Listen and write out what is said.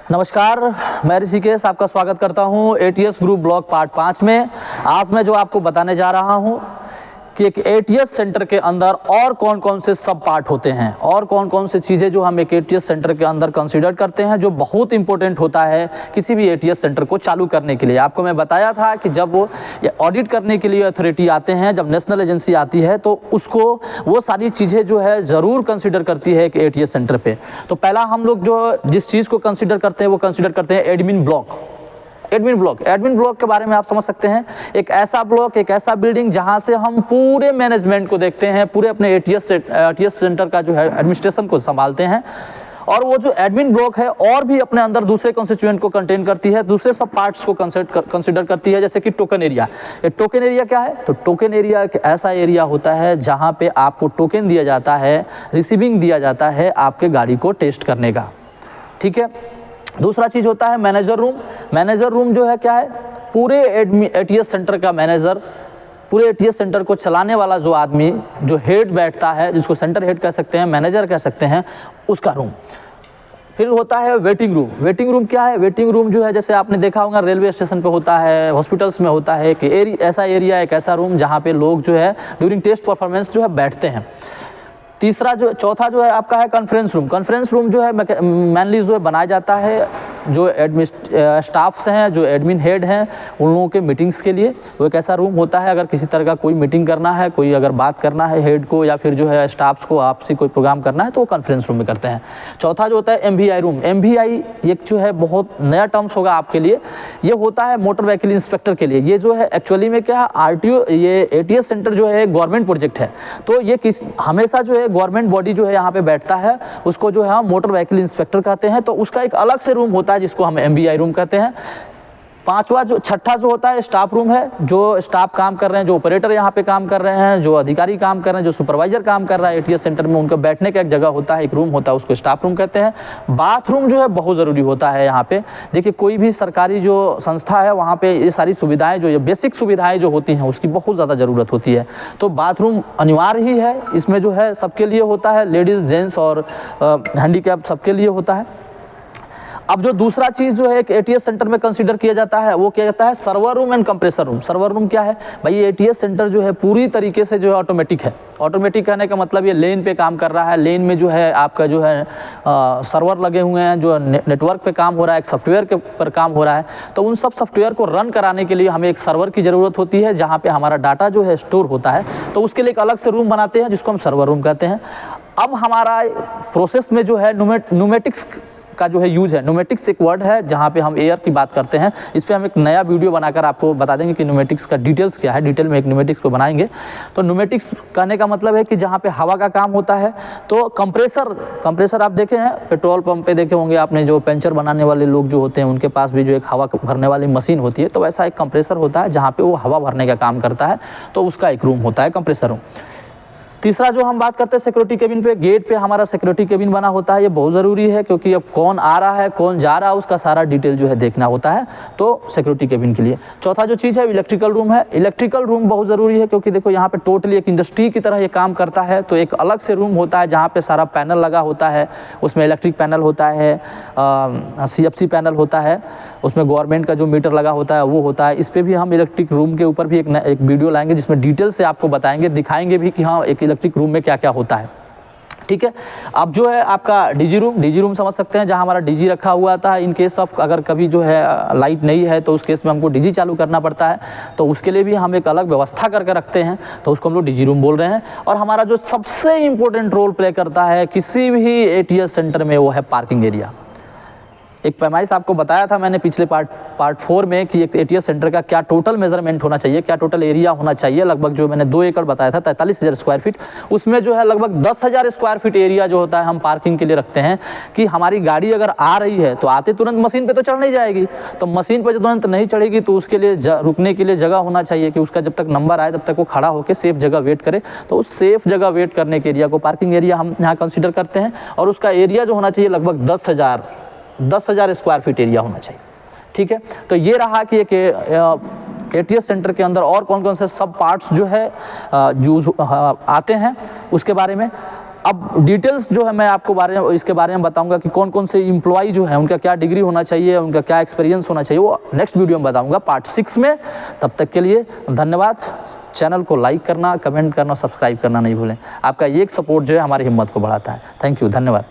नमस्कार, मैं ऋषिकेश आपका स्वागत करता हूं एटीएस ग्रुप ब्लॉक पार्ट 5 में। आज मैं जो आपको बताने जा रहा हूं कि एक एटीएस सेंटर के अंदर और कौन कौन से सब पार्ट होते हैं और कौन कौन से चीज़ें जो हम एक एटीएस सेंटर के अंदर कंसीडर करते हैं, जो बहुत इंपॉर्टेंट होता है किसी भी एटीएस सेंटर को चालू करने के लिए। आपको मैं बताया था कि जब वो ऑडिट करने के लिए अथॉरिटी आते हैं, जब नेशनल एजेंसी आती है, तो उसको वो सारी चीज़ें जो है ज़रूर कंसिडर करती है एक एटीएस सेंटर पर। तो पहला हम लोग जो जिस चीज़ को कंसिडर करते हैं वो कंसिडर करते हैं एडमिन ब्लॉक। एडमिन ब्लॉक के बारे में आप समझ सकते हैं, एक ऐसा ब्लॉक, एक ऐसा बिल्डिंग जहां से हम पूरे मैनेजमेंट को देखते हैं, पूरे अपने एटीएस सेंटर का जो है एडमिनिस्ट्रेशन को संभालते हैं। और वो जो एडमिन ब्लॉक है और भी अपने अंदर दूसरे कॉन्स्टिट्यूएंट को कंटेन करती है, दूसरे सब पार्ट्स को कंसिडर करती है, जैसे कि टोकन एरिया। ये टोकन एरिया क्या है? तो टोकन एरिया एक ऐसा एरिया होता है जहाँ पे आपको टोकन दिया जाता है, रिसीविंग दिया जाता है आपके गाड़ी को टेस्ट करने का। ठीक है। दूसरा चीज़ होता है मैनेजर रूम। मैनेजर रूम जो है क्या है? पूरे एटीएस सेंटर का मैनेजर, पूरे एटीएस सेंटर को चलाने वाला जो आदमी, जो हेड बैठता है, जिसको सेंटर हेड कह सकते हैं, मैनेजर कह सकते हैं, उसका रूम। फिर होता है वेटिंग रूम। वेटिंग रूम क्या है? वेटिंग रूम जो है, जैसे आपने देखा होगा रेलवे स्टेशन पे होता है, हॉस्पिटल्स में होता है कि ऐसा एरिया, एक ऐसा रूम जहाँ पे लोग जो है ड्यूरिंग टेस्ट परफॉर्मेंस जो है बैठते हैं। चौथा जो है आपका है कॉन्फ्रेंस रूम। कॉन्फ्रेंस रूम जो है मेनली जो है बनाया जाता है जो स्टाफ्स हैं, जो एडमिन हेड हैं, उन लोगों के मीटिंग्स के लिए। वो एक ऐसा रूम होता है, अगर किसी तरह का कोई मीटिंग करना है, कोई अगर बात करना है हेड को या फिर जो है स्टाफ्स को आपसी कोई प्रोग्राम करना है, तो वो कॉन्फ्रेंस रूम में करते हैं। चौथा जो होता है एमवीआई रूम। एमवीआई एक जो है बहुत नया टर्म्स होगा आपके लिए, ये होता है मोटर व्हीकल इंस्पेक्टर के लिए। ये जो है एक्चुअली में क्या है, आरटीओ, ये एटीएस सेंटर जो है गवर्नमेंट प्रोजेक्ट है, तो ये हमेशा जो है गवर्नमेंट बॉडी जो है यहाँ पे बैठता है, उसको जो है हम मोटर व्हीकल इंस्पेक्टर कहते हैं। तो उसका एक अलग से रूम होता है जिसको हम एमवीआई रूम कहते हैं। छठा जो होता है स्टाफ रूम है, जो स्टाफ काम कर रहे हैं, जो ऑपरेटर यहाँ पे काम कर रहे हैं, जो अधिकारी काम कर रहे हैं, जो सुपरवाइजर काम कर रहा है एटीएस सेंटर में, उनका बैठने का एक जगह होता है, एक रूम होता है, उसको स्टाफ रूम कहते हैं। बाथरूम जो है बहुत ज़रूरी होता है यहाँ पे। देखिए, कोई भी सरकारी जो संस्था है वहाँ पे ये सारी सुविधाएं, जो ये बेसिक सुविधाएं जो होती हैं, उसकी बहुत ज़्यादा ज़रूरत होती है। तो बाथरूम अनिवार्य ही है, इसमें जो है सबके लिए होता है, लेडीज़, जेंट्स और हैंडीकैप सबके लिए होता है। अब जो दूसरा चीज़ जो है एक एटीएस सेंटर में कंसीडर किया जाता है, वो किया जाता है server room and compressor room. Server room क्या है भाई? एटीएस सेंटर जो है पूरी तरीके से जो है ऑटोमेटिक है। ऑटोमेटिक कहने का मतलब ये लेन पे काम कर रहा है। लेन में जो है आपका जो है सर्वर लगे हुए हैं, जो नेटवर्क पे काम हो रहा है, एक सॉफ्टवेयर के पर काम हो रहा है। तो उन सब सॉफ्टवेयर को रन कराने के लिए हमें एक सर्वर की ज़रूरत होती है, जहाँ पे हमारा डाटा जो है स्टोर होता है। तो उसके लिए एक अलग से रूम बनाते हैं जिसको हम सर्वर रूम कहते हैं। अब हमारा प्रोसेस में जो है न्यूमेटिक्स का जो है यूज़ है। न्यूमेटिक्स एक वर्ड है जहाँ पे हम एयर की बात करते हैं। इस पे हम एक नया वीडियो बनाकर आपको बता देंगे कि न्यूमेटिक्स का डिटेल्स क्या है। डिटेल में एक न्यूमेटिक्स को बनाएंगे। तो न्यूमेटिक्स कहने का मतलब है कि जहाँ पे हवा का काम होता है। तो कंप्रेसर आप देखे हैं पेट्रोल पंप पे, देखे होंगे आपने, जो पंचर बनाने वाले लोग जो होते हैं उनके पास भी जो एक हवा भरने वाली मशीन होती है। तो वैसा एक कंप्रेसर होता है जहाँ पे वो हवा भरने का काम करता है। तो उसका एक रूम होता है कंप्रेसर रूम। तीसरा जो हम बात करते हैं सिक्योरिटी केबिन पे, गेट पे हमारा सिक्योरिटी केबिन बना होता है। ये बहुत ज़रूरी है क्योंकि अब कौन आ रहा है, कौन जा रहा है, उसका सारा डिटेल जो है देखना होता है, तो सिक्योरिटी केबिन के लिए। चौथा जो चीज़ है इलेक्ट्रिकल रूम है। इलेक्ट्रिकल रूम बहुत ज़रूरी है क्योंकि देखो यहाँ पे टोटली एक इंडस्ट्री की तरह ये काम करता है। तो एक अलग से रूम होता है जहाँ पे सारा पैनल लगा होता है। उसमें इलेक्ट्रिक पैनल होता है, CFC पैनल होता है, उसमें गवर्नमेंट का जो मीटर लगा होता है वो होता है। इस पर भी हम इलेक्ट्रिक रूम के ऊपर भी एक वीडियो लाएंगे जिसमें डिटेल से आपको बताएंगे, दिखाएंगे भी कि हाँ एक इलेक्ट्रिक रूम में क्या क्या होता है। ठीक है। अब जो है आपका डीजी रूम समझ सकते हैं, जहां हमारा डीजी रखा हुआ था। इन केस ऑफ अगर कभी जो है लाइट नहीं है तो उस केस में हमको डीजी चालू करना पड़ता है, तो उसके लिए भी हम एक अलग व्यवस्था करके रखते हैं, तो उसको हम लोग डीजी रूम बोल रहे हैं। और हमारा जो सबसे इंपॉर्टेंट रोल प्ले करता है किसी भी एटीएस सेंटर में, वो है पार्किंग एरिया। एक पैमाइश आपको बताया था मैंने पिछले पार्ट 4 में कि एक एटीएस सेंटर का क्या टोटल मेजरमेंट होना चाहिए, क्या टोटल एरिया होना चाहिए। लगभग जो मैंने 2 एकड़ बताया था, 43,000 स्क्वायर फीट, उसमें जो है लगभग 10,000 स्क्वायर फीट एरिया जो होता है हम पार्किंग के लिए रखते हैं। कि हमारी गाड़ी अगर आ रही है तो आते तुरंत मशीन पे तो चढ़ नहीं जाएगी, तो मशीन पर तुरंत नहीं चढ़ेगी, तो उसके लिए रुकने के लिए जगह होना चाहिए कि उसका जब तक नंबर आए तब तक वो खड़ा होकर सेफ जगह वेट करे। तो उस सेफ जगह वेट करने के एरिया को पार्किंग एरिया हम यहाँ कंसिडर करते हैं। और उसका एरिया जो होना चाहिए लगभग 10,000 स्क्वायर फीट एरिया होना चाहिए। ठीक है। तो ये रहा कि एक एटीएस सेंटर के अंदर और कौन कौन से सब पार्ट्स जो है यूज आते हैं उसके बारे में। अब डिटेल्स जो है मैं आपको इसके बारे में बताऊंगा कि कौन कौन से एम्प्लॉय जो है उनका क्या डिग्री होना चाहिए, उनका क्या एक्सपीरियंस होना चाहिए, वो नेक्स्ट वीडियो में बताऊंगा पार्ट 6 में। तब तक के लिए धन्यवाद। चैनल को लाइक करना, कमेंट करना, सब्सक्राइब करना नहीं भूलें। आपका एक सपोर्ट जो है हमारी हिम्मत को बढ़ाता है। थैंक यू, धन्यवाद।